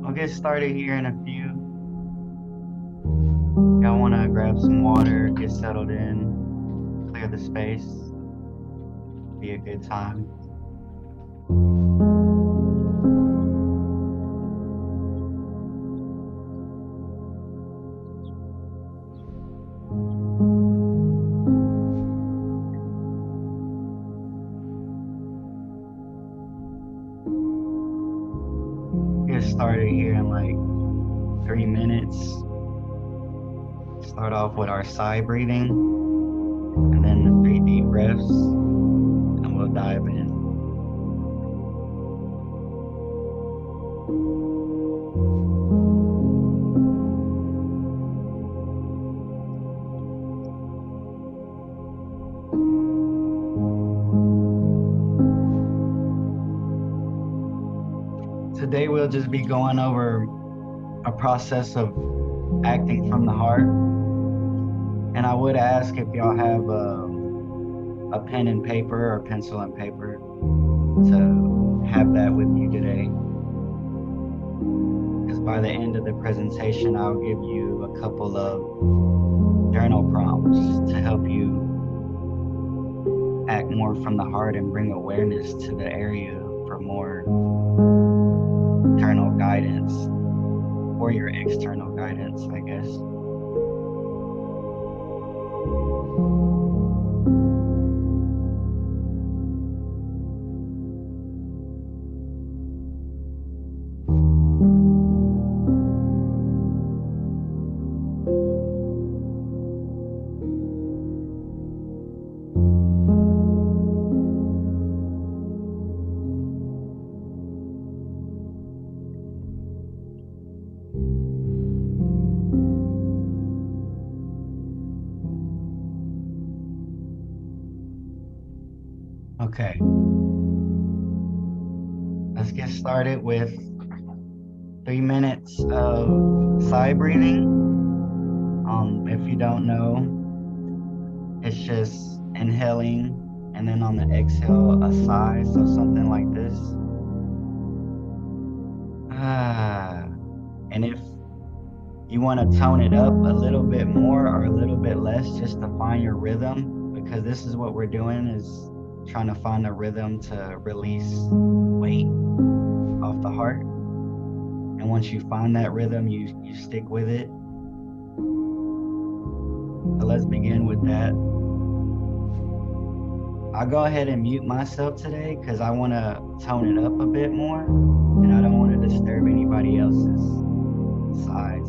I'll get started here in a few. Y'all want to grab some water, get settled in, clear the space. Be a good time. Get started here in like 3 minutes. Start off with our sigh breathing and then the 3 deep breaths, and we'll dive in. Today we'll just be going over a process of acting from the heart. And I would ask if y'all have a pen and paper or pencil and paper to have that with you today. Because by the end of the presentation, I'll give you a couple of journal prompts to help you act more from the heart and bring awareness to the area for more internal guidance, or your external guidance, I guess. Okay, let's get started with 3 minutes of sigh breathing. If you don't know, it's just inhaling and then on the exhale, a sigh, so something like this. And if you want to tone it up a little bit more or a little bit less just to find your rhythm, because this is what we're doing, is trying to find a rhythm to release weight off the heart. And once you find that rhythm, you stick with it. So let's begin with that. I'll go ahead and mute myself today because I want to tone it up a bit more and I don't want to disturb anybody else's sighs.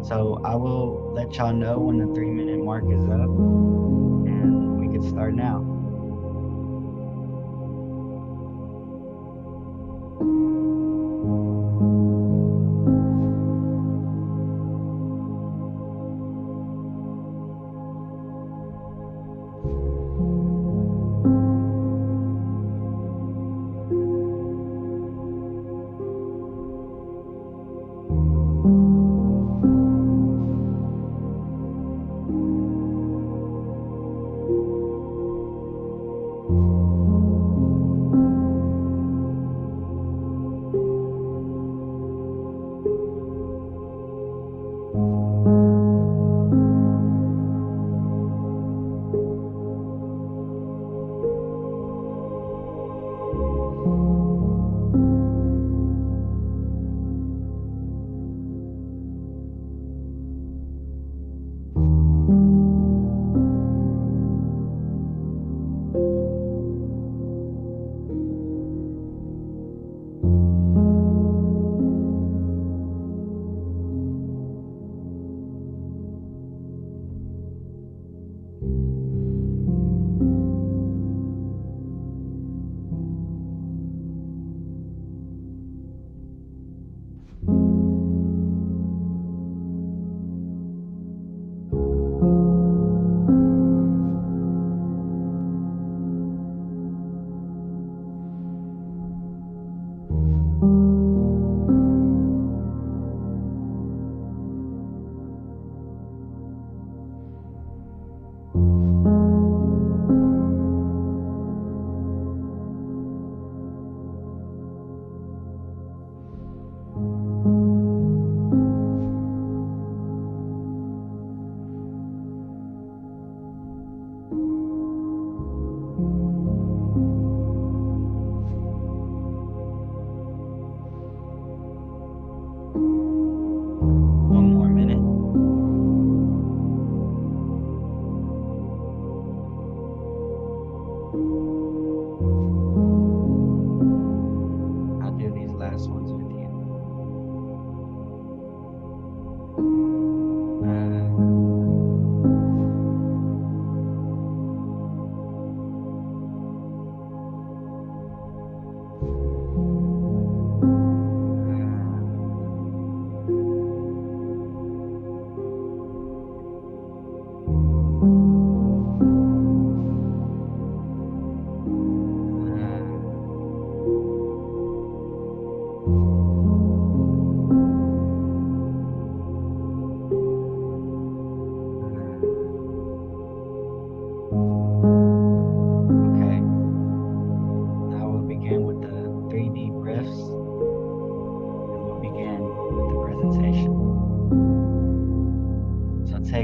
So I will let y'all know when the 3-minute mark is up and we can start now.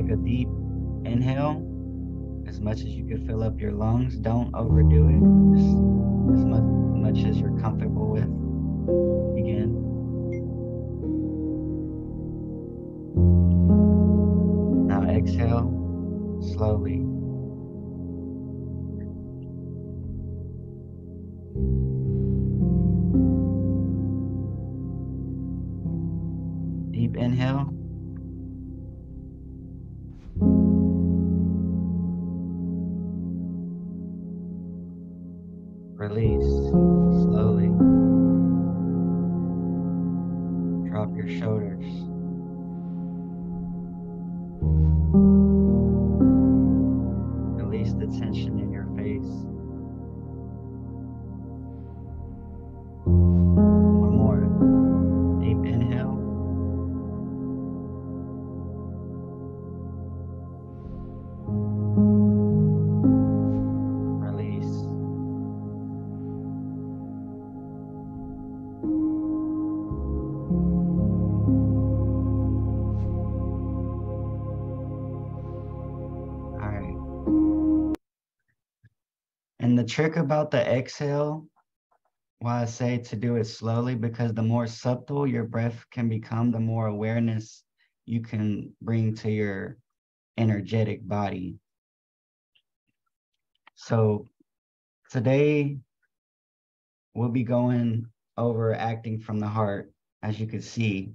take a deep inhale, as much as you can fill up your lungs. Don't overdo it. Just as much as you're comfortable with. Begin. Now exhale slowly. Deep inhale. Release slowly. Drop your shoulders. Release the tension in your face. One more. Deep inhale. Release. All right. And the trick about the exhale, why I say to do it slowly, because the more subtle your breath can become, the more awareness you can bring to your energetic body. So today we'll be going over acting from the heart, as you can see.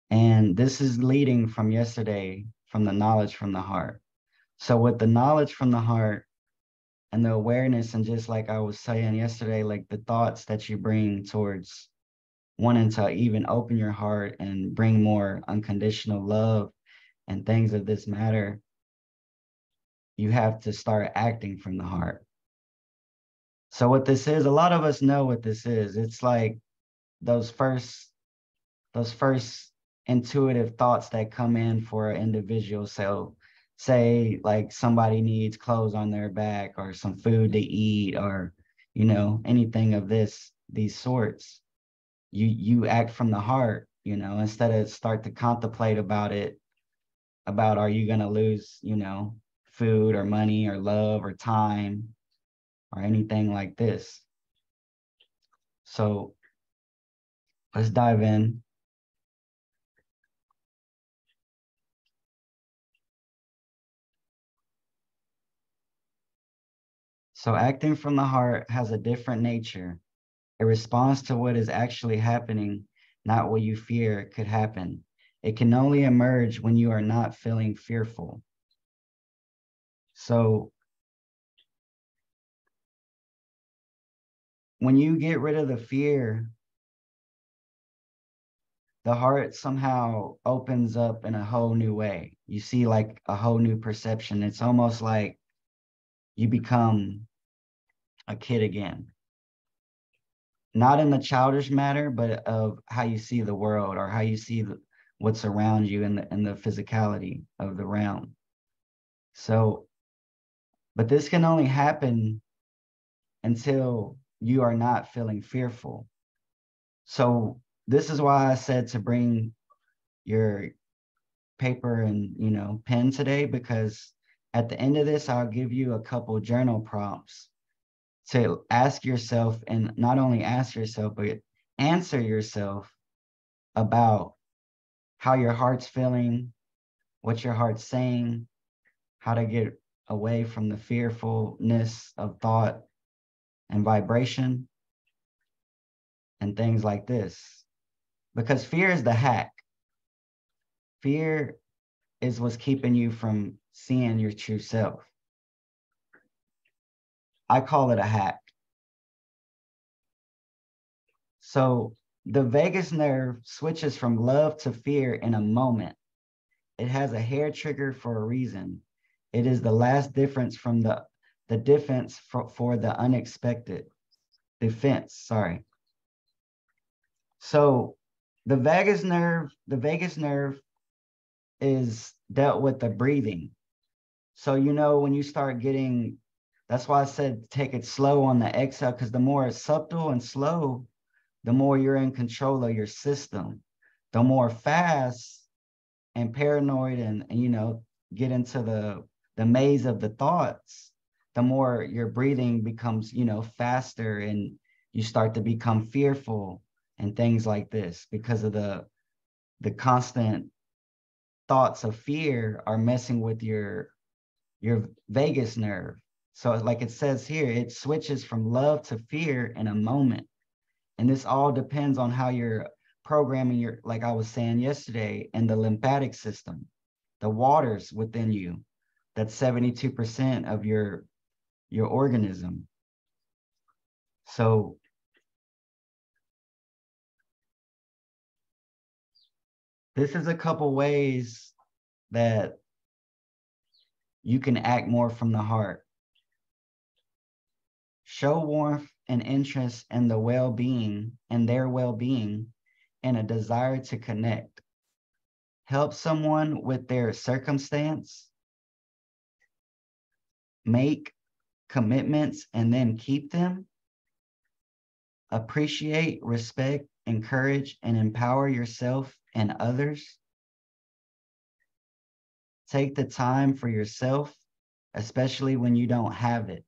And this is leading from yesterday, from the knowledge from the heart. So with the knowledge from the heart and the awareness, and just like I was saying yesterday, like the thoughts that you bring towards wanting to even open your heart and bring more unconditional love and things of this matter, you have to start acting from the heart. So what this is, a lot of us know what this is. It's like those first intuitive thoughts that come in for an individual. So say like somebody needs clothes on their back or some food to eat, or anything of these sorts. You act from the heart, instead of start to contemplate about it, about are you going to lose, food or money or love or time or anything like this. So let's dive in. So acting from the heart has a different nature. It responds to what is actually happening, not what you fear could happen. It can only emerge when you are not feeling fearful. So when you get rid of the fear, the heart somehow opens up in a whole new way. You see like a whole new perception. It's almost like you become a kid again. Not in the childish matter, but of how you see the world, or how you see what's around you in the physicality of the realm. So, but this can only happen until you are not feeling fearful. So this is why I said to bring your paper and pen today, because at the end of this, I'll give you a couple journal prompts to ask yourself, and not only ask yourself, but answer yourself about how your heart's feeling, what your heart's saying, how to get away from the fearfulness of thought and vibration and things like this. Because fear is the hack. Fear is what's keeping you from seeing your true self. I call it a hack. So the vagus nerve switches from love to fear in a moment. It has a hair trigger for a reason. It is the last difference from the defense for the unexpected. Defense, sorry. So the vagus nerve is dealt with the breathing. So when you start getting, that's why I said take it slow on the exhale, because the more it's subtle and slow, the more you're in control of your system. The more fast and paranoid and get into the maze of the thoughts, the more your breathing becomes, faster, and you start to become fearful and things like this, because of the constant thoughts of fear are messing with your vagus nerve. So like it says here, it switches from love to fear in a moment. And this all depends on how you're programming your, like I was saying yesterday, in the lymphatic system, the waters within you. That's 72% of your organism. So this is a couple ways that you can act more from the heart. Show warmth and interest in the well-being and their well-being, and a desire to connect. Help someone with their circumstance. Make commitments and then keep them. Appreciate, respect, encourage, and empower yourself and others. Take the time for yourself, especially when you don't have it.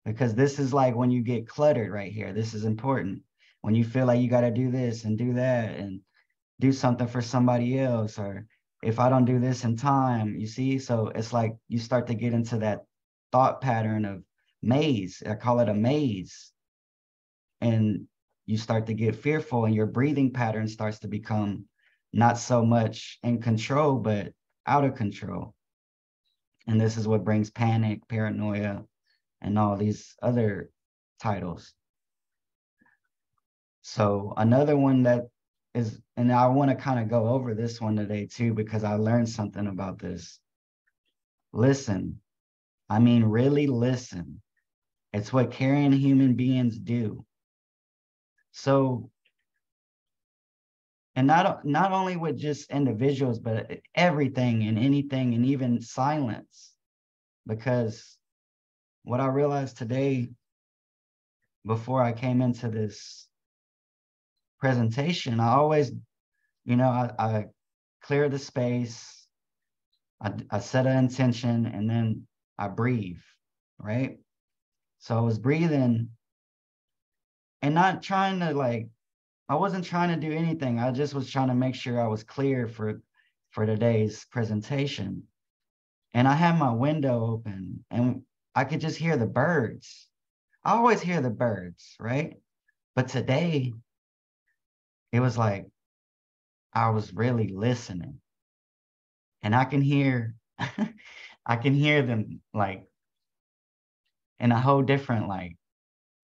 Because this is like when you get cluttered right here. This is important. When you feel like you got to do this and do that and do something for somebody else, or if I don't do this in time, you see? So it's like you start to get into that thought pattern of maze. I call it a maze. And you start to get fearful, and your breathing pattern starts to become not so much in control, but out of control. And this is what brings panic, paranoia, and all these other titles. So another one that is, and I want to kind of go over this one today too, because I learned something about this. Listen. I mean, really listen. It's what caring human beings do. So, and not only with just individuals, but everything and anything, and even silence. Because what I realized today, before I came into this presentation, I always, I clear the space, I set an intention, and then I breathe, right? So I was breathing and not trying to I wasn't trying to do anything. I just was trying to make sure I was clear for today's presentation. And I had my window open and I could just hear the birds. I always hear the birds, right? But today it was like I was really listening. And I can hear I can hear them like in a whole different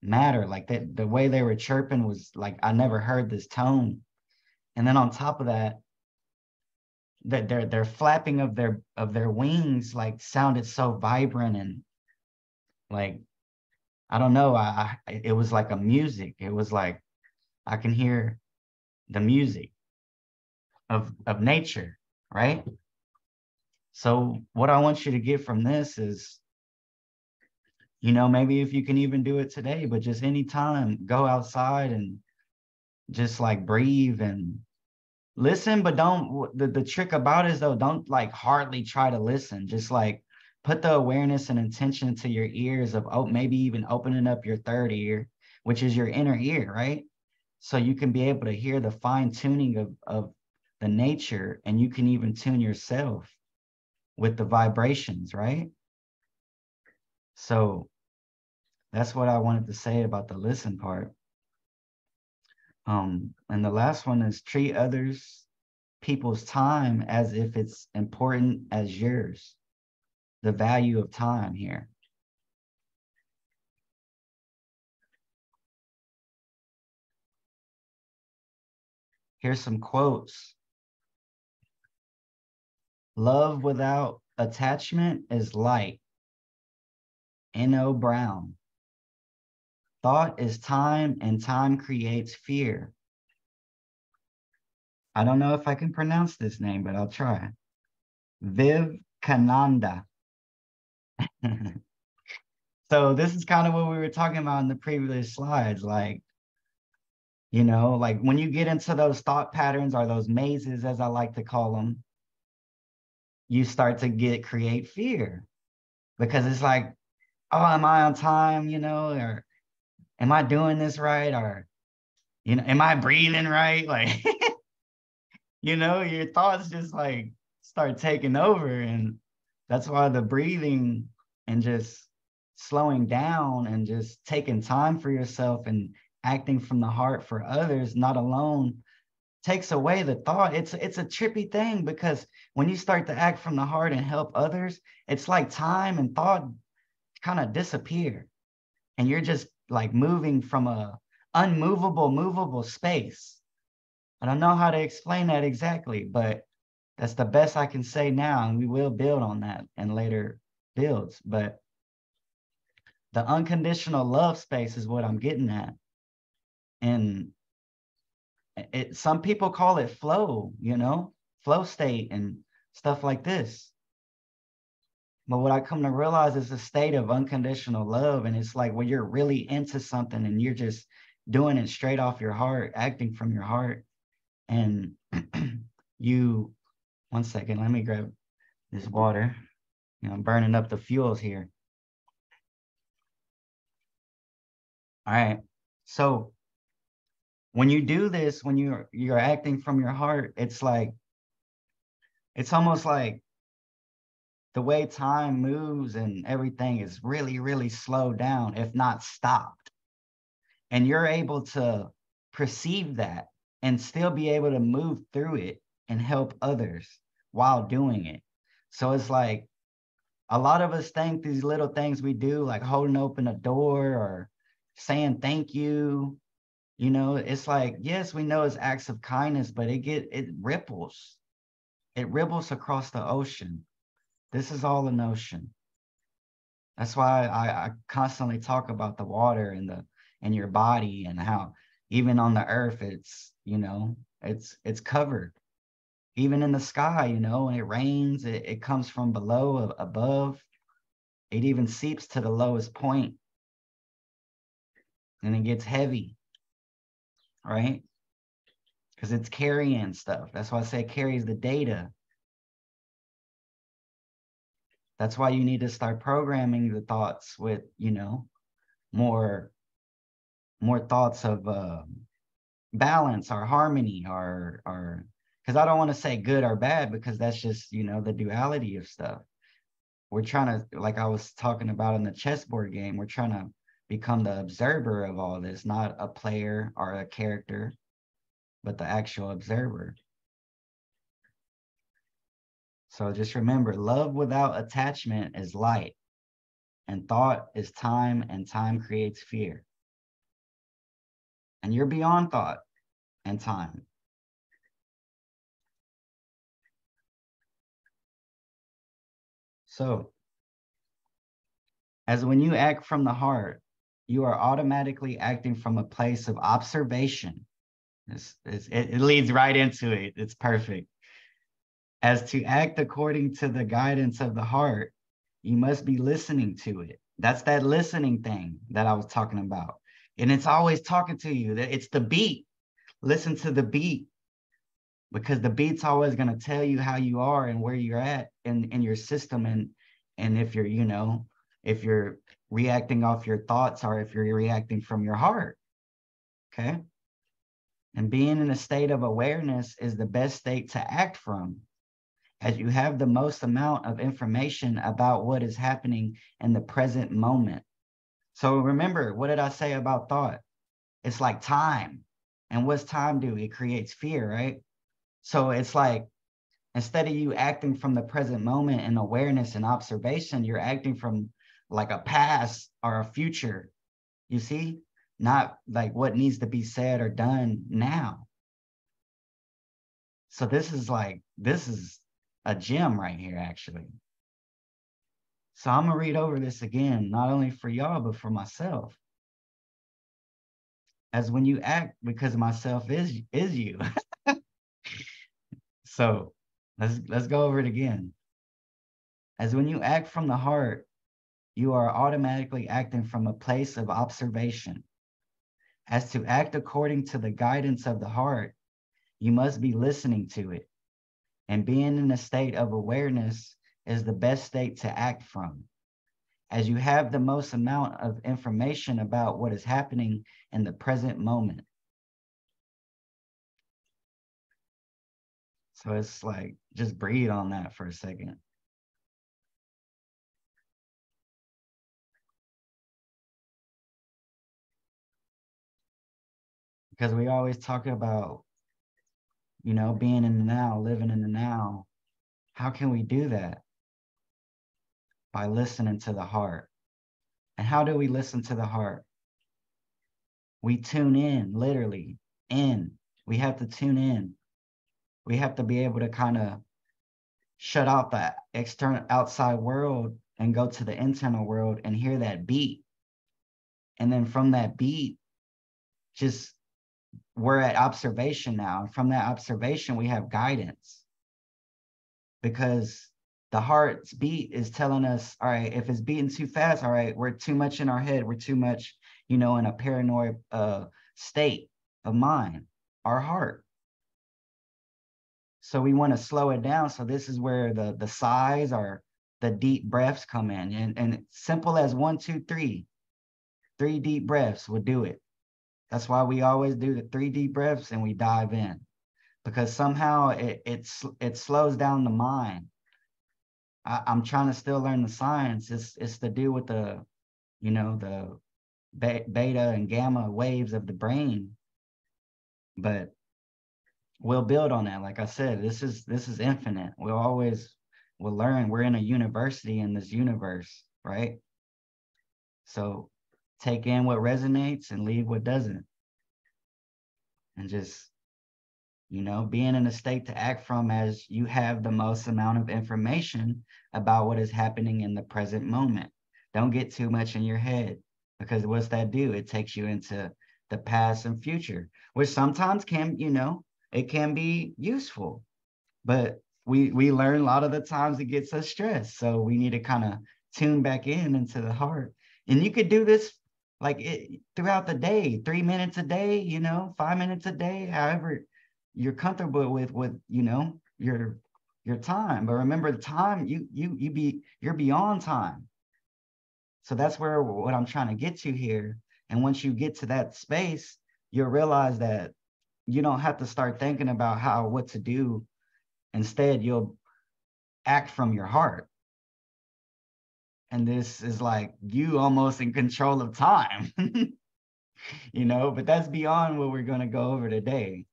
matter. Like that, the way they were chirping was like I never heard this tone. And then on top of that, that their flapping of their wings like sounded so vibrant, and like I don't know, it was like a music. It was like I can hear the music of nature, right? So what I want you to get from this is, maybe if you can even do it today, but just anytime, go outside and just like breathe and listen. But don't, the trick about it is though, don't like hardly try to listen. Just like put the awareness and intention to your ears of, maybe even opening up your third ear, which is your inner ear, right? So you can be able to hear the fine tuning of the nature, and you can even tune yourself with the vibrations, right? So that's what I wanted to say about the listen part. And the last one is treat people's time as if it's important as yours. The value of time here. Here's some quotes. Love without attachment is light. N.O. Brown. Thought is time, and time creates fear. I don't know if I can pronounce this name, but I'll try. Vivekananda. So this is kind of what we were talking about in the previous slides. Like when you get into those thought patterns, or those mazes, as I like to call them, you start to create fear, because it's like, oh, am I on time, or am I doing this right, or am I breathing right? Like, your thoughts just like start taking over. And that's why the breathing and just slowing down and just taking time for yourself and acting from the heart for others, not alone, takes away the thought. It's a trippy thing, because when you start to act from the heart and help others, it's like time and thought kind of disappear, and you're just like moving from a unmovable movable space. I don't know how to explain that exactly, but that's the best I can say now, and we will build on that in later builds. But the unconditional love space is what I'm getting at. And some people call it flow, flow state and stuff like this. But what I come to realize is a state of unconditional love. And it's like when you're really into something and you're just doing it straight off your heart, acting from your heart. And you, one second, let me grab this water. I'm burning up the fuels here. All right. So when you do this, when you're acting from your heart, it's almost like the way time moves and everything is really, really slowed down, if not stopped. And you're able to perceive that and still be able to move through it and help others while doing it. So it's like a lot of us think these little things we do, like holding open a door or saying thank you, it's like, yes, we know it's acts of kindness, but it ripples. It ripples across the ocean. This is all an ocean. That's why I constantly talk about the water and your body, and how even on the earth it's covered. Even in the sky, when it rains, it comes from below, above. It even seeps to the lowest point, and it gets heavy, right? Because it's carrying stuff. That's why I say it carries the data. That's why you need to start programming the thoughts with, more thoughts of balance or harmony, or because I don't want to say good or bad, because that's just, the duality of stuff. We're trying to, like I was talking about in the chessboard game, we're trying to become the observer of all this, not a player or a character, but the actual observer. So just remember, love without attachment is light, and thought is time, and time creates fear. And you're beyond thought and time. So, as when you act from the heart, you are automatically acting from a place of observation. It leads right into it. It's perfect. As to act according to the guidance of the heart, you must be listening to it. That's that listening thing that I was talking about. And it's always talking to you. It's the beat. Listen to the beat, because the beat's always going to tell you how you are and where you're at in your system. And if if you're reacting off your thoughts, or if you're reacting from your heart. Okay. And being in a state of awareness is the best state to act from, as you have the most amount of information about what is happening in the present moment. So remember, what did I say about thought? It's like time. And what's time do? It creates fear, right? So it's like, instead of you acting from the present moment and awareness and observation, you're acting from like a past or a future, you see? Not like what needs to be said or done now. So this is a gem right here, actually. So I'm gonna read over this again, not only for y'all, but for myself. As when you act, because myself is you. So let's go over it again. As when you act from the heart, you are automatically acting from a place of observation. As to act according to the guidance of the heart, you must be listening to it. And being in a state of awareness is the best state to act from, as you have the most amount of information about what is happening in the present moment. So it's like, just breathe on that for a second. Because we always talk about, being in the now, living in the now. How can we do that? By listening to the heart. And how do we listen to the heart? We tune in, literally, in. We have to tune in. We have to be able to kind of shut out the external outside world and go to the internal world and hear that beat. And then from that beat, just we're at observation now. And from that observation, we have guidance. Because the heart's beat is telling us, all right, if it's beating too fast, all right, we're too much in our head. We're too much, in a paranoid state of mind, our heart. So we want to slow it down. So this is where the sighs or the deep breaths come in. And simple as 1, 2, 3. 3 deep breaths would do it. That's why we always do the 3 deep breaths and we dive in. Because somehow it slows down the mind. I'm trying to still learn the science. It's to do with the, the beta and gamma waves of the brain. But we'll build on that. Like I said, this is infinite. We'll learn. We're in a university in this universe, right? So take in what resonates and leave what doesn't. And just, being in a state to act from as you have the most amount of information about what is happening in the present moment. Don't get too much in your head, because what's that do? It takes you into the past and future, which sometimes can, it can be useful, but we learn a lot of the times it gets us stressed. So we need to kind of tune back into the heart. And you could do this throughout the day, 3 minutes a day, 5 minutes a day, however you're comfortable with your time. But remember, the time you're beyond time. So that's what I'm trying to get to here. And once you get to that space, you'll realize that you don't have to start thinking about what to do. Instead, you'll act from your heart. And this is like you almost in control of time, but that's beyond what we're going to go over today.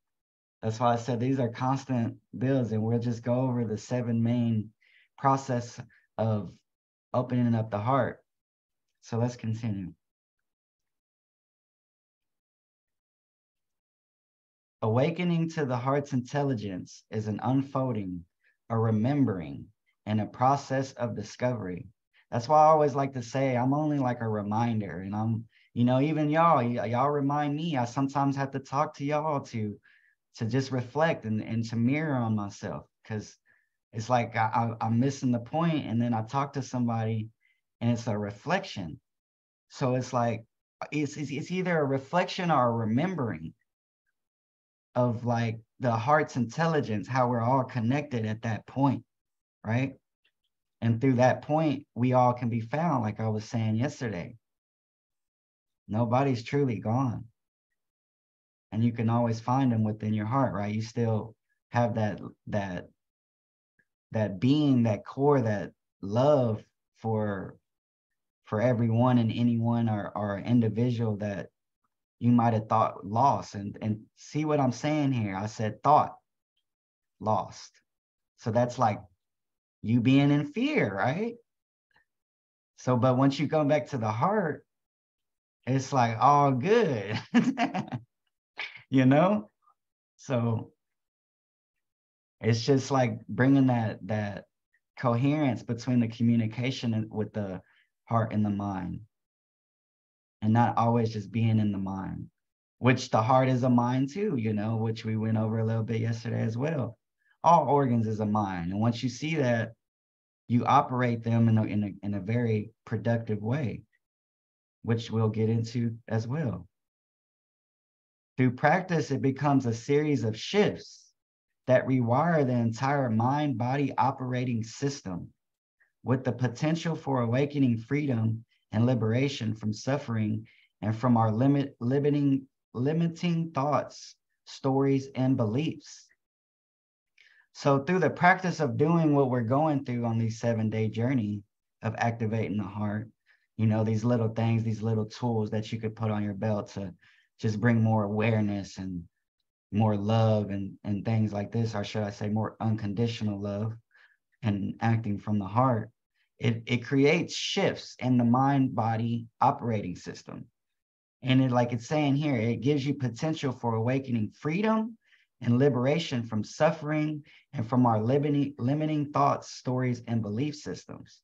That's why I said these are constant builds, and we'll just go over the 7 main process of opening up the heart. So let's continue. Awakening to the heart's intelligence is an unfolding, a remembering, and a process of discovery. That's why I always like to say I'm only like a reminder, and I'm, even y'all remind me. I sometimes have to talk to y'all to just reflect and to mirror on myself, because it's like I'm missing the point, and then I talk to somebody and it's a reflection. So it's like it's either a reflection or a remembering of like the heart's intelligence, how we're all connected at that point, right? And through that point, we all can be found, like I was saying yesterday. Nobody's truly gone. And you can always find them within your heart, right? You still have that being, that core, that love for everyone and anyone or individual that you might have thought lost. And see what I'm saying here? I said thought lost. So that's like you being in fear, right? So, but once you come back to the heart, it's like all good, So it's just like bringing that coherence between the communication with the heart and the mind, and not always just being in the mind, which the heart is a mind too, which we went over a little bit yesterday as well. All organs is a mind. And once you see that, you operate them in a very productive way, which we'll get into as well. Through practice, it becomes a series of shifts that rewire the entire mind-body operating system with the potential for awakening freedom and liberation from suffering and from our limiting thoughts, stories, and beliefs. So through the practice of doing what we're going through on these 7-day journey of activating the heart, you know, these little things, these little tools that you could put on your belt to just bring more awareness and more love and things like this, or should I say more unconditional love and acting from the heart, it creates shifts in the mind-body operating system. And it, like it's saying here, it gives you potential for awakening freedom and liberation from suffering and from our limiting thoughts, stories, and belief systems,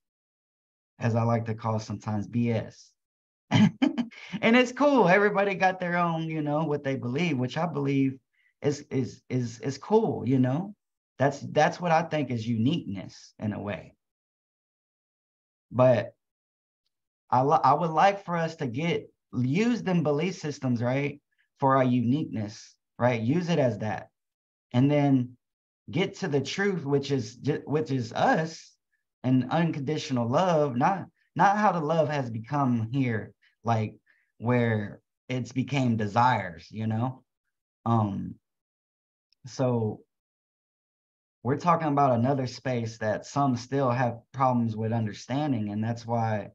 as I like to call sometimes BS. And it's cool. Everybody got their own, you know, what they believe, which I believe is cool, you know. That's what I think is uniqueness in a way. But I would like for us to use them belief systems, right, for our uniqueness, right? Use it as that, and then get to the truth, which is us, and unconditional love, not how the love has become here, like where it's became desires, you know. So we're talking about another space that some still have problems with understanding, and that's why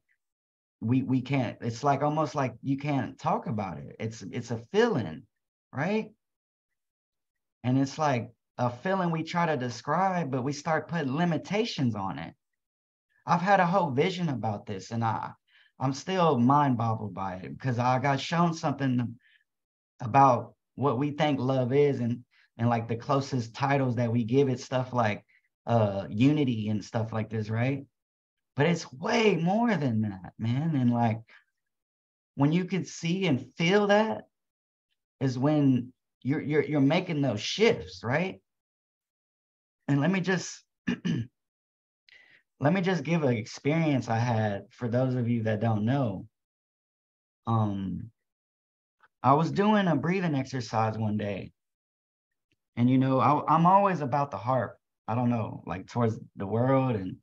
we can't, it's like almost like you can't talk about it. It's a feeling, right? And it's like a feeling we try to describe, but we start putting limitations on it. I've had a whole vision about this, and I'm still mind boggled by it because I got shown something about what we think love is, and like the closest titles that we give it, stuff like unity and stuff like this, right? But it's way more than that, man. And like when you can see and feel that is when you're making those shifts, right? And let me just give an experience I had for those of you that don't know. I was doing a breathing exercise one day, and you know, I'm always about the heart. I don't know, like towards the world and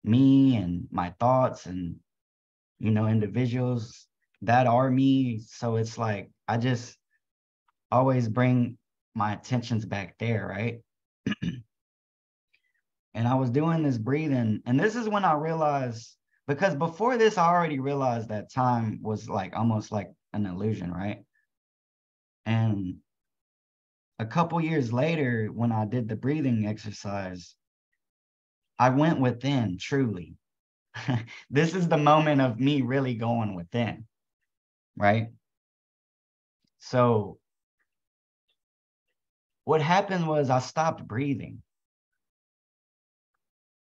me and my thoughts and, you know, individuals that are me. So it's like I just always bring my attentions back there, right? And I was doing this breathing, and this is when I realized, because before this, I already realized that time was like almost like an illusion, right? And a couple years later, when I did the breathing exercise, I went within truly. This is the moment of me really going within, right? So what happened was I stopped breathing.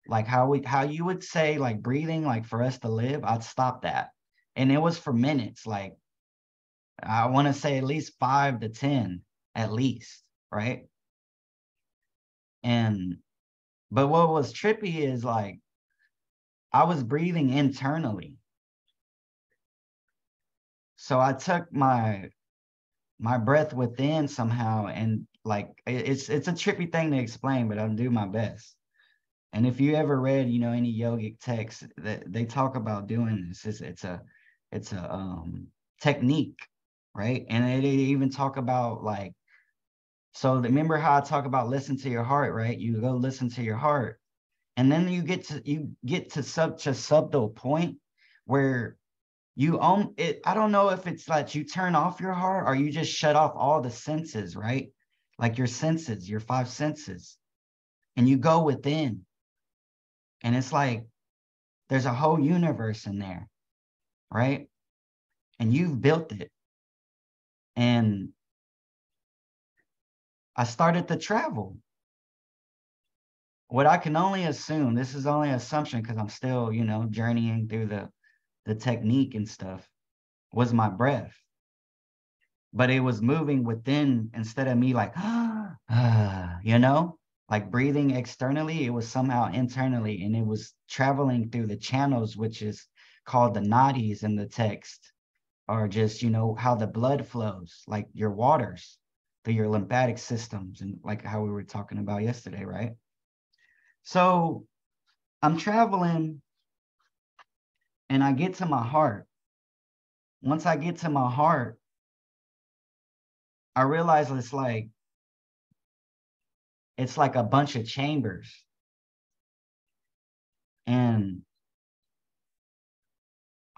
Like how you would say like breathing, like for us to live, I'd stop that. And it was for minutes, like I want to say at least 5 to 10 at least, right? And but what was trippy is like I was breathing internally. So I took my breath within somehow, and like it's a trippy thing to explain, but I'll do my best. And if you ever read, you know, any yogic text, that they talk about doing this, it's a technique, right? And they even talk about like, so remember how I talk about listen to your heart, right? You go listen to your heart, and then you get to such a subtle point where you it. I don't know if it's like you turn off your heart or you just shut off all the senses, right? Like your senses, your 5 senses, and you go within, and it's like there's a whole universe in there, right? And you've built it. And I started to travel. What I can only assume, this is only assumption because I'm still, you know, journeying through the technique and stuff, was my breath. But it was moving within instead of me like, you know, like breathing externally, it was somehow internally, and it was traveling through the channels, which is called the nadis in the text, or just, you know, how the blood flows, like your waters. through your lymphatic systems, and like how we were talking about yesterday, right? So I'm traveling and I get to my heart. Once I get to my heart, I realize it's like a bunch of chambers. And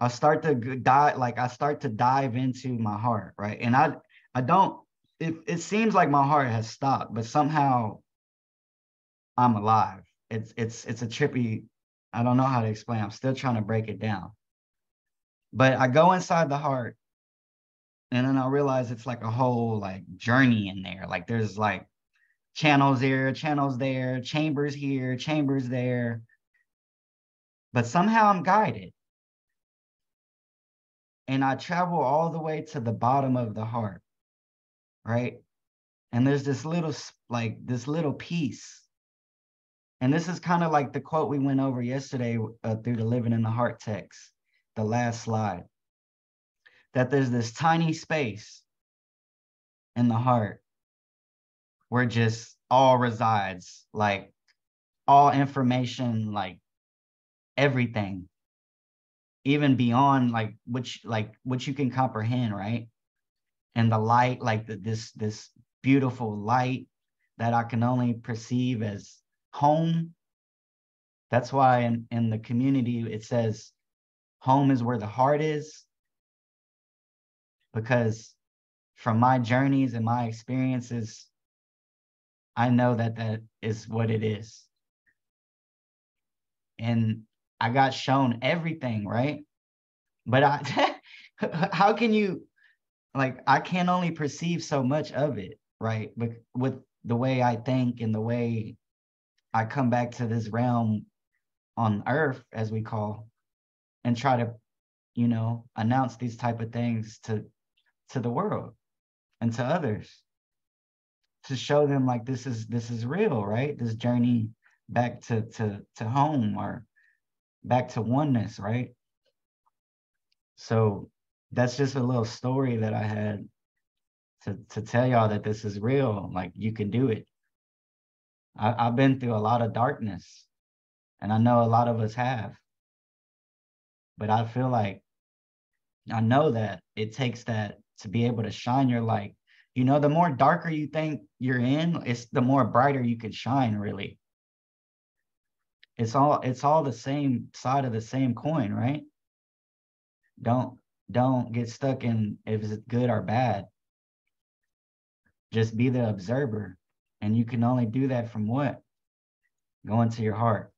I start to dive into my heart, right? And I don't, it seems like my heart has stopped, but somehow I'm alive. It's a trippy, I don't know how to explain. I'm still trying to break it down. But I go inside the heart, and then I realize it's like a whole like journey in there. Like there's like channels here, channels there, chambers here, chambers there. But somehow I'm guided. And I travel all the way to the bottom of the heart, right? And there's this little piece. And this is kind of like the quote we went over yesterday through the Living in the Heart text, the last slide, that there's this tiny space in the heart where just all resides, like all information, like everything, even beyond what you can comprehend, right? And the light, like this beautiful light that I can only perceive as home. That's why in the community it says home is where the heart is, because from my journeys and my experiences, I know that that is what it is. And I got shown everything, right? But how can you, like, I can only perceive so much of it, right? But with the way I think and the way I come back to this realm on earth, as we call, and try to, announce these type of things to the world and to others, to show them like this is real, right? This journey back to home, or back to oneness, right? So that's just a little story that I had to tell y'all that this is real. Like, you can do it. I've been through a lot of darkness, and I know a lot of us have, but I feel like I know that it takes that to be able to shine your light. The more darker you think you're in, it's the more brighter you can shine, really. It's all the same side of the same coin, right? Don't get stuck in if it's good or bad. Just be the observer. And you can only do that from what? Going to your heart.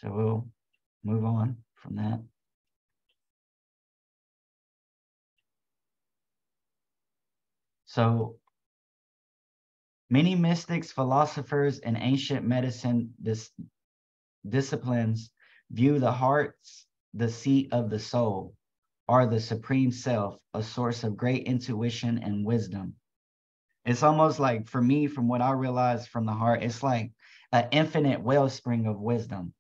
So we'll move on from that. So many mystics, philosophers, and ancient medicine disciplines view the heart's the seat of the soul, or the supreme self, a source of great intuition and wisdom. It's almost like, for me, from what I realized from the heart, it's like an infinite wellspring of wisdom.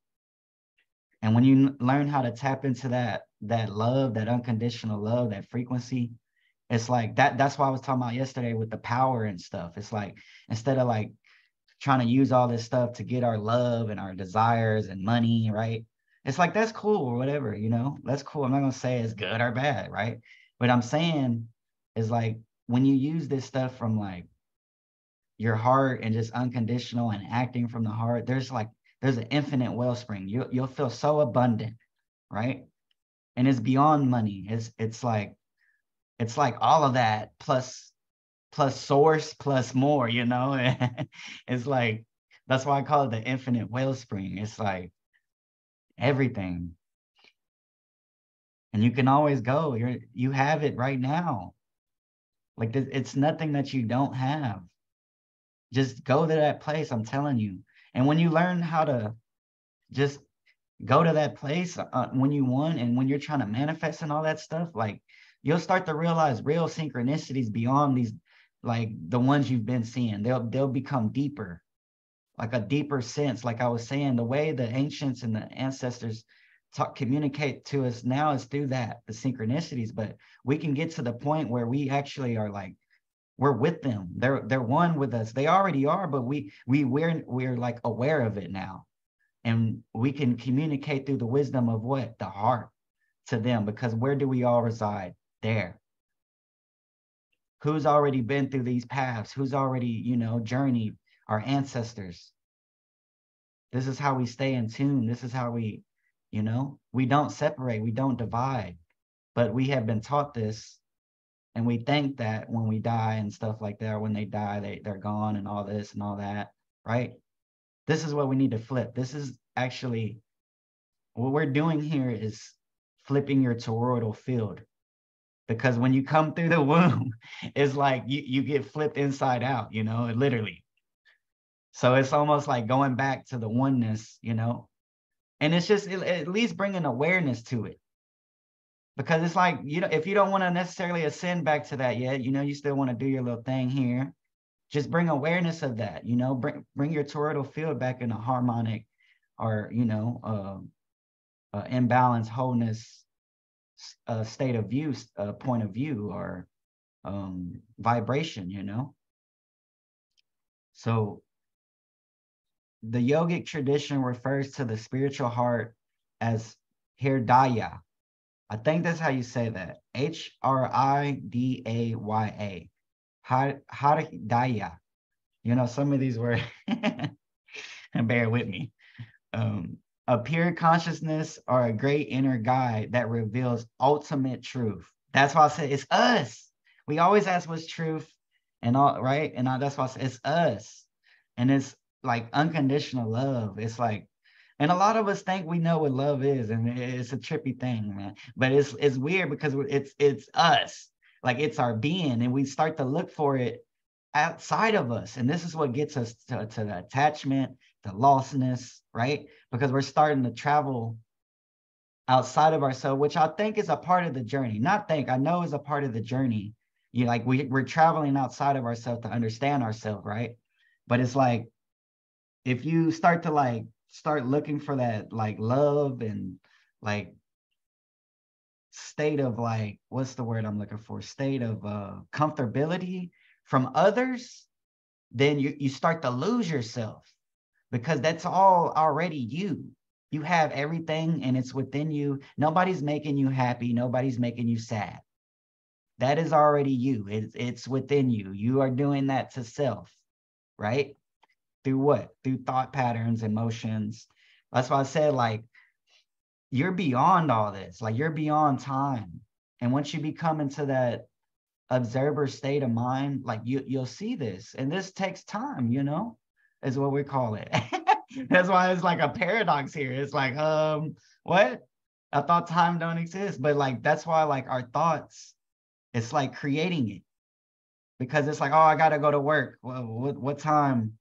And when you learn how to tap into that love, that unconditional love, that frequency, it's like that's why I was talking about yesterday with the power and stuff. It's like, instead of like trying to use all this stuff to get our love and our desires and money, right? It's like, that's cool or whatever, that's cool. I'm not going to say it's good or bad, right? But I'm saying is, like, when you use this stuff from like your heart and just unconditional and acting from the heart, there's an infinite wellspring. You'll feel so abundant, right? And it's beyond money. It's like all of that plus source plus more, It's like, that's why I call it the infinite wellspring. It's like everything. And you can always go. You have it right now. Like, it's nothing that you don't have. Just go to that place, I'm telling you. And when you learn how to just go to that place when you want, and when you're trying to manifest and all that stuff, like, you'll start to realize real synchronicities beyond these, like the ones you've been seeing. They'll become deeper, like a deeper sense. Like I was saying, the way the ancients and the ancestors communicate to us now is through that, the synchronicities. But we can get to the point where we actually are like, we're with them. They're one with us. They already are, but we're like aware of it now. And we can communicate through the wisdom of what? The heart to them, because where do we all reside? There. Who's already been through these paths? Who's already, journeyed? Our ancestors. This is how we stay in tune. This is how we don't separate, we don't divide. But we have been taught this, and we think that when we die and stuff like that, when they die, they're gone and all this and all that, right? This is what we need to flip. This is actually what we're doing here, is flipping your toroidal field. Because when you come through the womb, it's like you get flipped inside out, literally. So it's almost like going back to the oneness, and it's just at least bringing awareness to it. Because it's like, if you don't want to necessarily ascend back to that yet, you still want to do your little thing here, just bring awareness of that, bring your toroidal field back in a harmonic or, imbalance, wholeness, state of view, point of view, or vibration, So the yogic tradition refers to the spiritual heart as Hridaya. I think that's how you say that. Hridaya. Hridaya. Some of these words, and bear with me. A pure consciousnness or a great inner guide that reveals ultimate truth. That's why I say it's us. We always ask what's truth and all, right? And that's why I say it's us. And it's like unconditional love. It's like, and a lot of us think we know what love is, and it's a trippy thing, man. But it's weird because it's us. Like, it's our being, and we start to look for it outside of us. And this is what gets us to the attachment, the lostness, right? Because we're starting to travel outside of ourselves, which I think is a part of the journey. I know is a part of the journey. We're traveling outside of ourselves to understand ourselves, right? But it's like, if you start looking for that like love and like state of like, what's the word I'm looking for? State of comfortability from others, then you start to lose yourself, because that's all already you. You have everything and it's within you. Nobody's making you happy. Nobody's making you sad. That is already you. It's within you. You are doing that to self, right? Through what? Through thought patterns, emotions. That's why I said, like, you're beyond all this. Like, you're beyond time. And once you become into that observer state of mind, like you'll see this. And this takes time, is what we call it. That's why it's like a paradox here. It's like, what? I thought time don't exist. But like, that's why like our thoughts, it's like creating it. Because it's like, oh, I gotta go to work. Well, what time?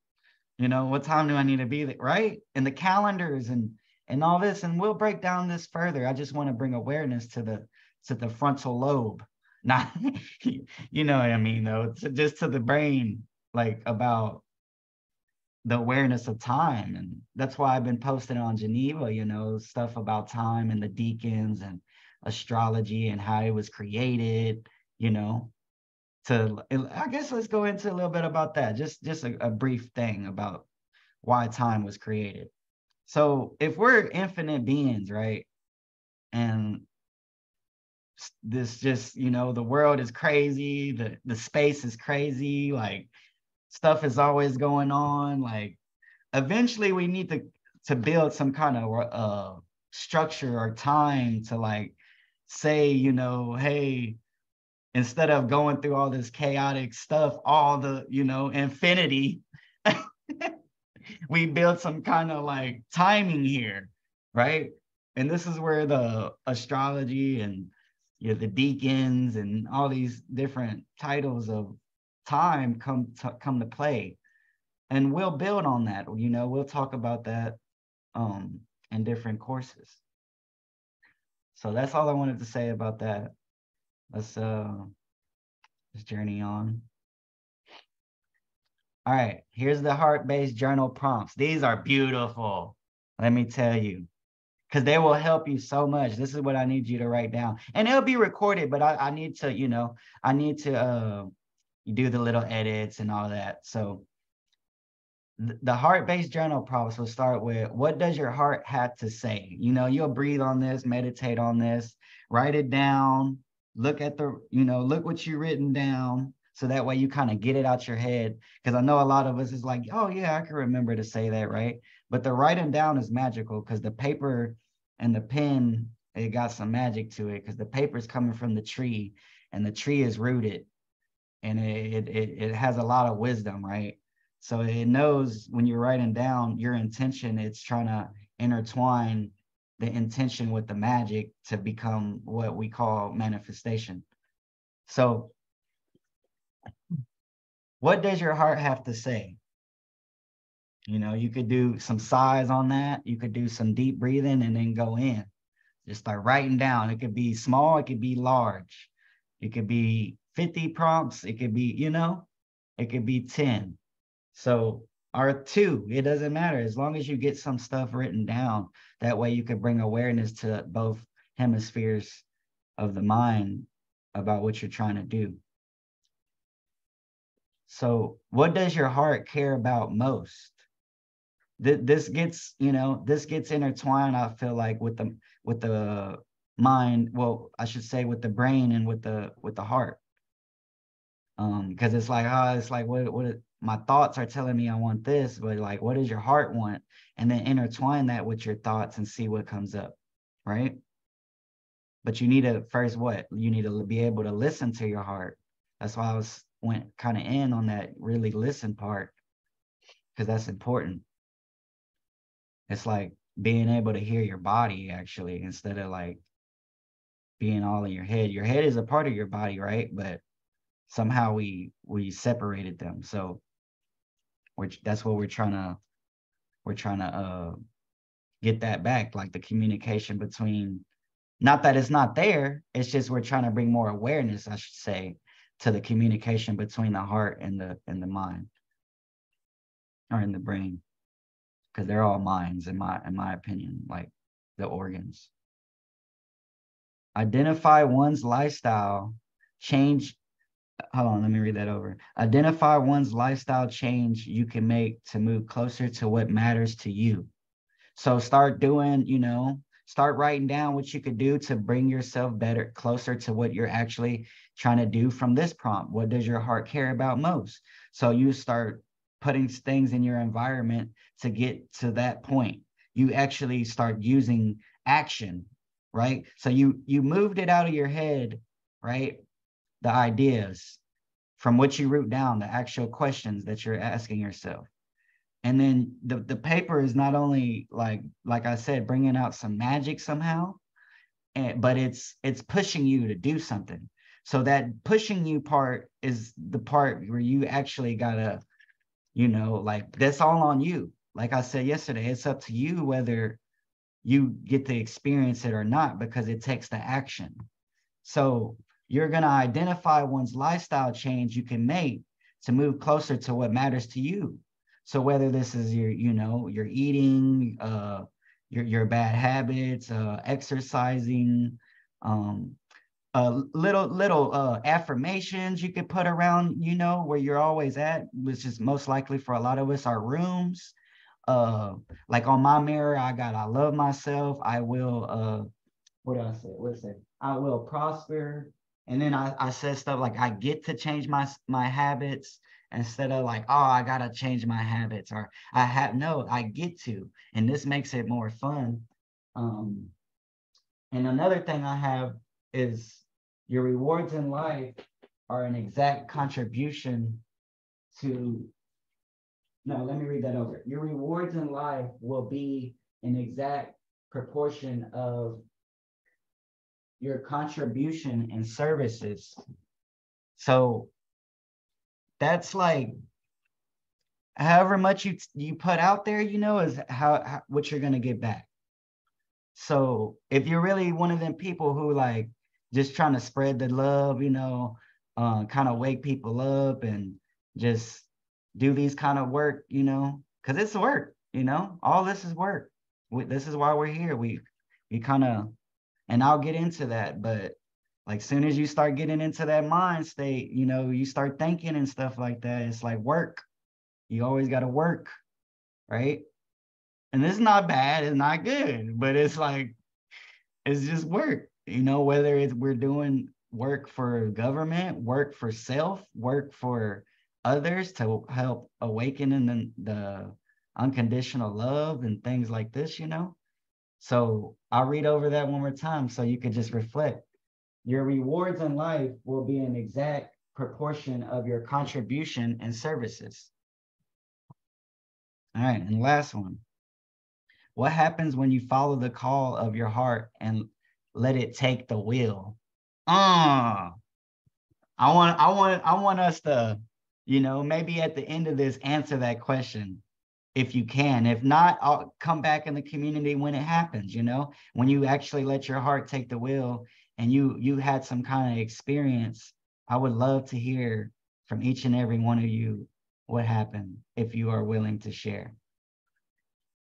What time do I need to be there, right? And the calendars and all this, and we'll break down this further. I just want to bring awareness to the frontal lobe, not, you know what I mean, though, just to the brain, like about the awareness of time. And that's why I've been posting on Geneva, stuff about time and the deacons and astrology and how it was created, I guess let's go into a little bit about that. Just a brief thing about why time was created. So if we're infinite beings, right? And this just, the world is crazy, the space is crazy, like stuff is always going on. Like, eventually we need to build some kind of structure or time to like say, hey, instead of going through all this chaotic stuff, all the, infinity, we build some kind of like timing here, right? And this is where the astrology and the deacons and all these different titles of time come to play. And we'll build on that, we'll talk about that in different courses. So that's all I wanted to say about that. Let's journey on. All right, here's the heart-based journal prompts. These are beautiful, let me tell you, because they will help you so much. This is what I need you to write down, and it'll be recorded, but I need to, I need to do the little edits and all that. So the heart-based journal prompts will start with, what does your heart have to say? You'll breathe on this, meditate on this, write it down, look at look what you've written down. So that way you kind of get it out your head. Because I know a lot of us is like, oh yeah, I can remember to say that, right? But the writing down is magical, because the paper and the pen, it got some magic to it, because the paper is coming from the tree, and the tree is rooted, and it has a lot of wisdom, right? So it knows when you're writing down your intention, it's trying to intertwine the intention with the magic to become what we call manifestation. So what does your heart have to say? You could do some sighs on that. You could do some deep breathing and then go in. Just start writing down. It could be small, it could be large. It could be 50 prompts. It could be, it could be 10. So, or 2, it doesn't matter, as long as you get some stuff written down. That way you can bring awareness to both hemispheres of the mind about what you're trying to do. So what does your heart care about most? This gets, this gets intertwined, I feel like, with the mind. Well, I should say with the brain and with the heart. Because it's like, what my thoughts are telling me I want this, but like, what does your heart want? And then intertwine that with your thoughts and see what comes up, right? But you need to first, you need to be able to listen to your heart. That's why went kind of in on that really listen part, because that's important. It's like being able to hear your body, actually, instead of like being all in your head. Your head is a part of your body, right? But somehow we separated them. So that's what we're trying to get that back, like the communication between, not that it's not there, it's just we're trying to bring more awareness, I should say, to the communication between the heart and the mind, or in the brain, because they're all minds in my opinion, like the organs. Identify one's lifestyle change. Hold on, let me read that over. Identify one's lifestyle change you can make to move closer to what matters to you. So start doing, start writing down what you could do to bring yourself closer to what you're actually trying to do from this prompt. What does your heart care about most? So you start putting things in your environment to get to that point. You actually start using action, right? So you moved it out of your head, right? The ideas from what you wrote down, the actual questions that you're asking yourself. And then the paper is not only like I said, bringing out some magic somehow, but it's pushing you to do something. So that pushing you part is the part where you actually gotta, like, that's all on you. Like I said yesterday, it's up to you whether you get to experience it or not, because it takes the action. So you're going to identify one's lifestyle change you can make to move closer to what matters to you. So whether this is your eating, your bad habits, exercising, little affirmations you could put around, where you're always at, which is most likely for a lot of us, our rooms. Like on my mirror, I love myself. I will, what did I say? What did I say? I will prosper. And then I said stuff like, I get to change my habits, instead of like, oh, I gotta change my habits, or I get to, and this makes it more fun. And another thing I have is, your rewards in life are an exact contribution to, no, let me read that over. Your rewards in life will be an exact proportion of your contribution and services. So that's like, however much you put out there, is how what you're gonna get back. So if you're really one of them people who like just trying to spread the love, kind of wake people up and just do these kind of work, because it's work, all this is work. This is why we're here. you kind of, and I'll get into that, but like soon as you start getting into that mind state, you know, you start thinking and stuff like that. It's like work. You always got to work, right? And it's not bad, it's not good, but it's like, it's just work, you know, whether it's we're doing work for government, work for self, work for others to help awaken in the unconditional love and things like this, you know. So I'll read over that one more time so you can just reflect. Your rewards in life will be an exact proportion of your contribution and services. All right, and last one. What happens when you follow the call of your heart and let it take the wheel? I want us to, you know, maybe at the end of this answer that question if you can. If not, I'll come back in the community when it happens, you know, when you actually let your heart take the wheel and you had some kind of experience. I would love to hear from each and every one of you what happened if you are willing to share.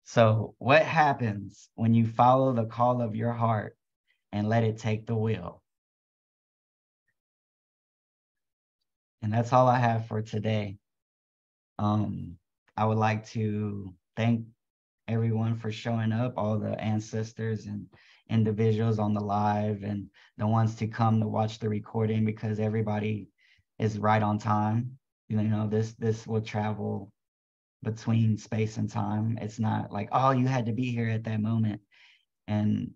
So, what happens when you follow the call of your heart and let it take the wheel? And that's all I have for today. I would like to thank everyone for showing up, all the ancestors and individuals on the live and the ones to come to watch the recording, because everybody is right on time. You know, this will travel between space and time. It's not like, oh, you had to be here at that moment. And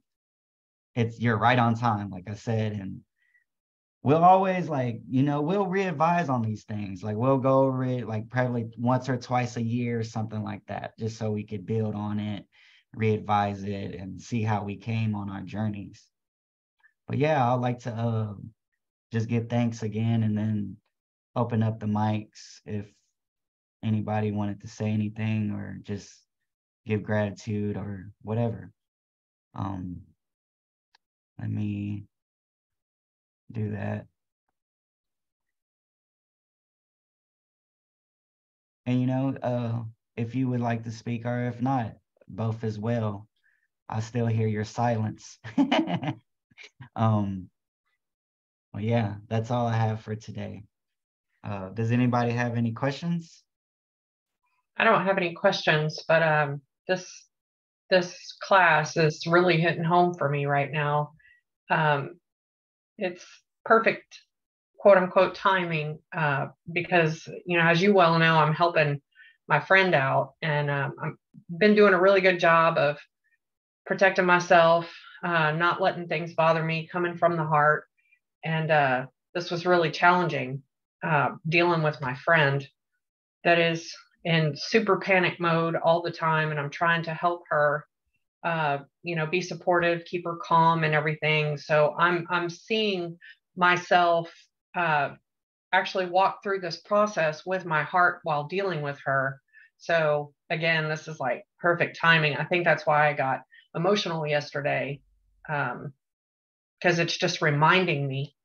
you're right on time, like I said. And we'll always, like, you know, we'll re-advise on these things. Like we'll go over it like probably once or twice a year or something like that, just so we could build on it, re-advise it, and see how we came on our journeys. But yeah, I'd like to just give thanks again and then open up the mics if anybody wanted to say anything or just give gratitude or whatever. Let me do that. And you know, if you would like to speak, or if not, both as well. I still hear your silence. um, well, yeah, that's all I have for today. Does anybody have any questions? I don't have any questions, but this class is really hitting home for me right now. It's perfect, quote unquote, timing, because, you know, as you well know, I'm helping my friend out, and I've been doing a really good job of protecting myself, not letting things bother me, coming from the heart. And this was really challenging, dealing with my friend that is in super panic mode all the time, and I'm trying to help her, you know, be supportive, keep her calm and everything. So I'm seeing myself actually walk through this process with my heart while dealing with her. So again, this is like perfect timing. I think that's why I got emotional yesterday, because it's just reminding me.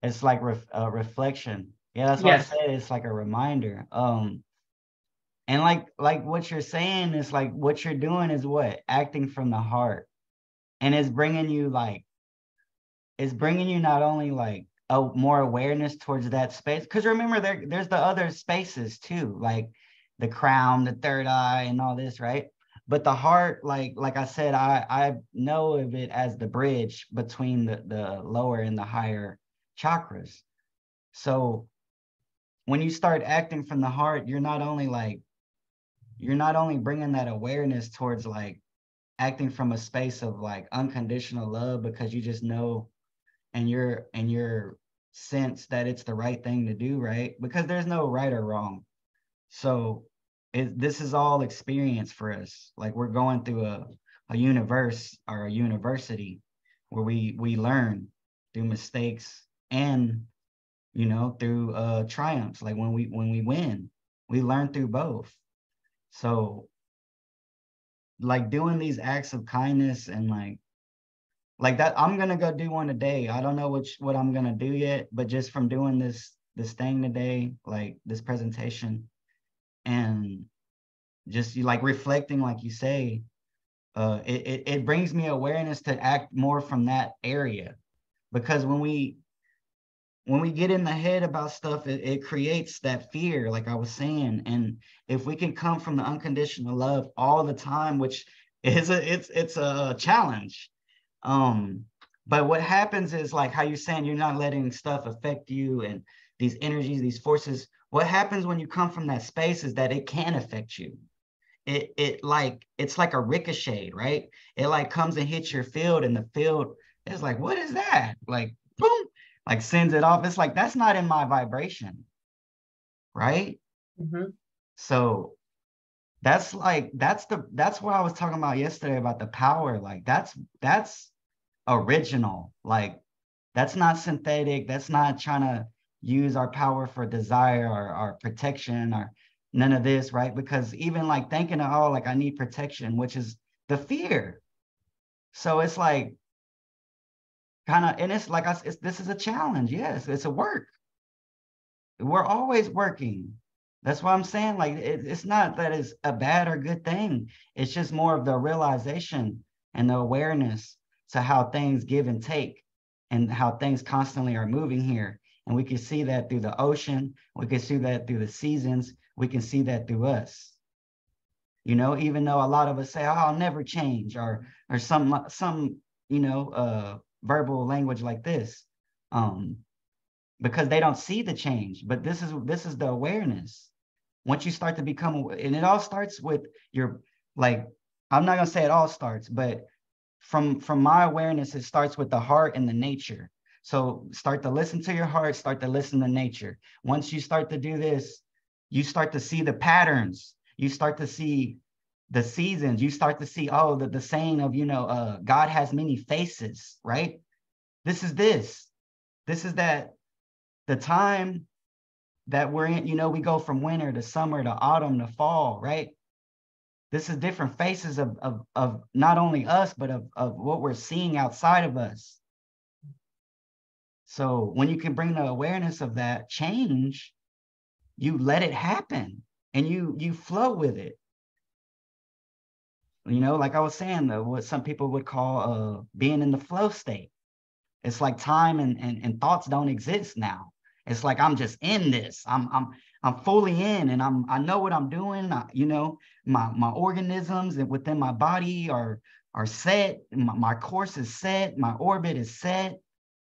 It's like reflection. Yeah, that's why I Yes. said it's like a reminder. And like what you're saying is like what you're doing is what? Acting from the heart. And it's bringing you not only like a more awareness towards that space, because remember there's the other spaces too, like the crown, the third eye, and all this, right? But the heart, like I said, I know of it as the bridge between the lower and the higher chakras. So when you start acting from the heart, you're not only bringing that awareness towards like acting from a space of like unconditional love, because you just know and your sense that it's the right thing to do, right? Because there's no right or wrong. So this is all experience for us. Like we're going through a universe or a university where we learn through mistakes and, you know, through triumphs. Like when we win, we learn through both. So like doing these acts of kindness and like that, I'm gonna go do one today. I don't know what I'm gonna do yet, but just from doing this thing today, like this presentation, and just you like reflecting, like you say, it brings me awareness to act more from that area. Because when we get in the head about stuff, it creates that fear, like I was saying. And if we can come from the unconditional love all the time, which is it's a challenge. But what happens is, like how you're saying, you're not letting stuff affect you, and these energies, these forces. What happens when you come from that space is that it can affect you. It's like a ricochet, right? It like comes and hits your field, and the field is like, what is that? Like, boom, like sends it off. It's like, that's not in my vibration, right? Mm-hmm. So that's what I was talking about yesterday about the power. Like that's original. Like that's not synthetic. That's not trying to use our power for desire or our protection or none of this, right? Because even like thinking, oh, like I need protection, which is the fear. So it's like kind of, and it's like this is a challenge. Yes, it's a work. We're always working. That's what I'm saying. Like it's not that it's a bad or good thing. It's just more of the realization and the awareness to how things give and take, and how things constantly are moving here. And we can see that through the ocean. We can see that through the seasons. We can see that through us. Even though a lot of us say, "Oh, I'll never change," or some verbal language like this. Because they don't see the change. But this is the awareness. Once you start to become, and it all starts with your, like, I'm not gonna say it all starts, but from my awareness, it starts with the heart and the nature. So start to listen to your heart, start to listen to nature. Once you start to do this, you start to see the patterns, you start to see the seasons, you start to see, oh, the saying of, God has many faces, right? This is that the time that we're in, we go from winter to summer to autumn to fall, right? This is different faces of not only us, but of what we're seeing outside of us. So when you can bring the awareness of that change, you let it happen and you flow with it. Like I was saying, what some people would call being in the flow state. It's like time and thoughts don't exist now. It's like I'm just in this. I'm fully in, and I know what I'm doing. My organisms within my body are set. My course is set. My orbit is set.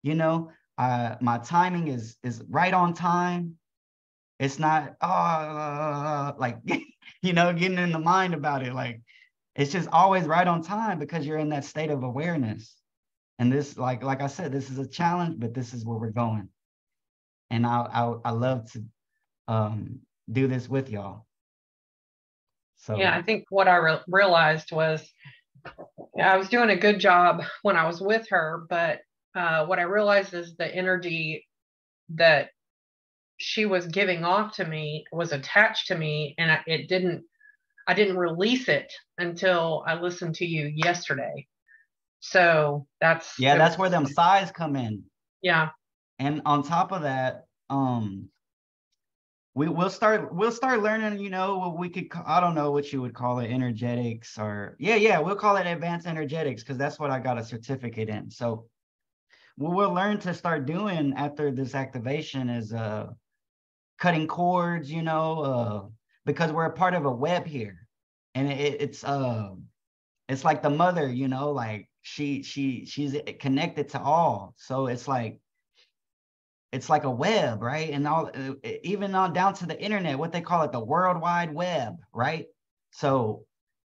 My timing is right on time. It's not like getting in the mind about it. Like it's just always right on time because you're in that state of awareness. And this, like I said, this is a challenge, but this is where we're going. And I love to do this with y'all. So Yeah, I think what I realized was I was doing a good job when I was with her, but what I realized is the energy that she was giving off to me was attached to me, and I didn't release it until I listened to you yesterday. So that's where them sighs come in. Yeah. And on top of that, we'll start learning, what we could, I don't know what you would call it, energetics, or we'll call it advanced energetics, because that's what I got a certificate in. So what we'll learn to start doing after this activation is cutting cords, because we're a part of a web here. And it's like the mother, like she's connected to all. So it's like a web, right? And all, even on down to the internet, what they call it, the World Wide Web, right? So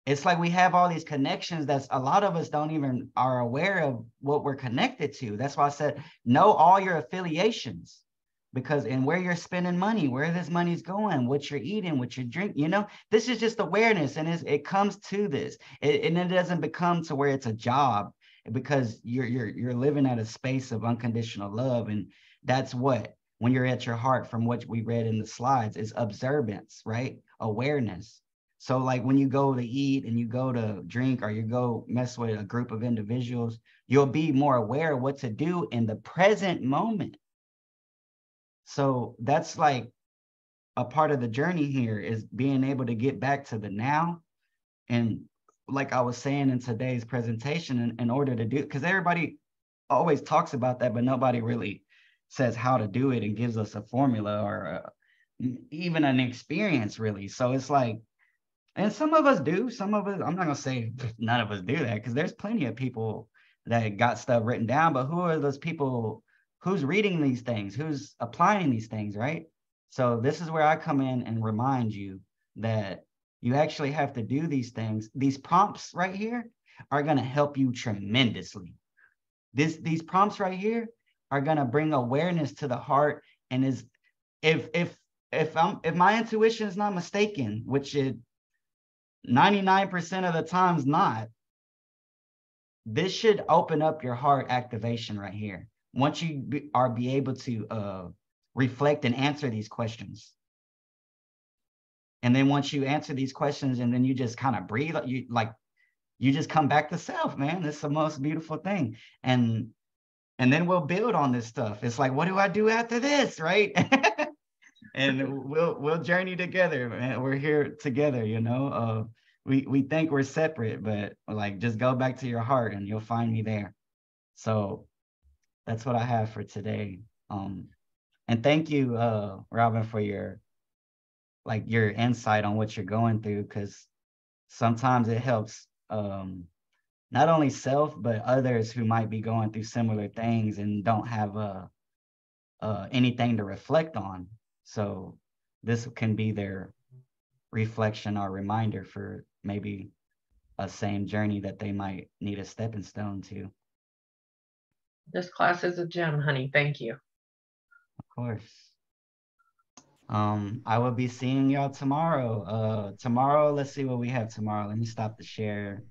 it's like we have all these connections that a lot of us don't even are aware of what we're connected to. That's why I said, know all your affiliations, and where you're spending money, where this money's going, what you're eating, what you're drinking, this is just awareness. And it comes to this, and it doesn't become to where it's a job, because you're living at a space of unconditional love. And that's what, when you're at your heart, from what we read in the slides, is observance, right? Awareness. So like when you go to eat and you go to drink, or you go mess with a group of individuals, you'll be more aware of what to do in the present moment. So that's like a part of the journey here, is being able to get back to the now and like I was saying in today's presentation, in order to do, because everybody always talks about that, but nobody really says how to do it and gives us a formula or even an experience, really. So it's like, and some of us do, some of us, I'm not gonna say none of us do that, because there's plenty of people that got stuff written down, but who are those people? Who's reading these things? Who's applying these things, right? So this is where I come in and remind you that you actually have to do these things. These prompts right here are going to help you tremendously. These prompts right here are going to bring awareness to the heart. And is if my intuition is not mistaken, which it 99% of the times not, this should open up your heart activation right here. Once you be able to reflect and answer these questions. And then once you answer these questions and then you just kind of breathe, you just come back to self, man. It's the most beautiful thing. And then we'll build on this stuff. It's like, what do I do after this, right? And we'll journey together, man. We're here together, you know. We think we're separate, but like just go back to your heart and you'll find me there. So that's what I have for today. And thank you, Robin, for your insight on what you're going through, because sometimes it helps not only self but others who might be going through similar things and don't have anything to reflect on. So this can be their reflection or reminder for maybe a same journey that they might need a stepping stone to. This class is a gem, honey. Thank you. Of course. I will be seeing y'all tomorrow. Tomorrow, let's see what we have tomorrow. Let me stop the share.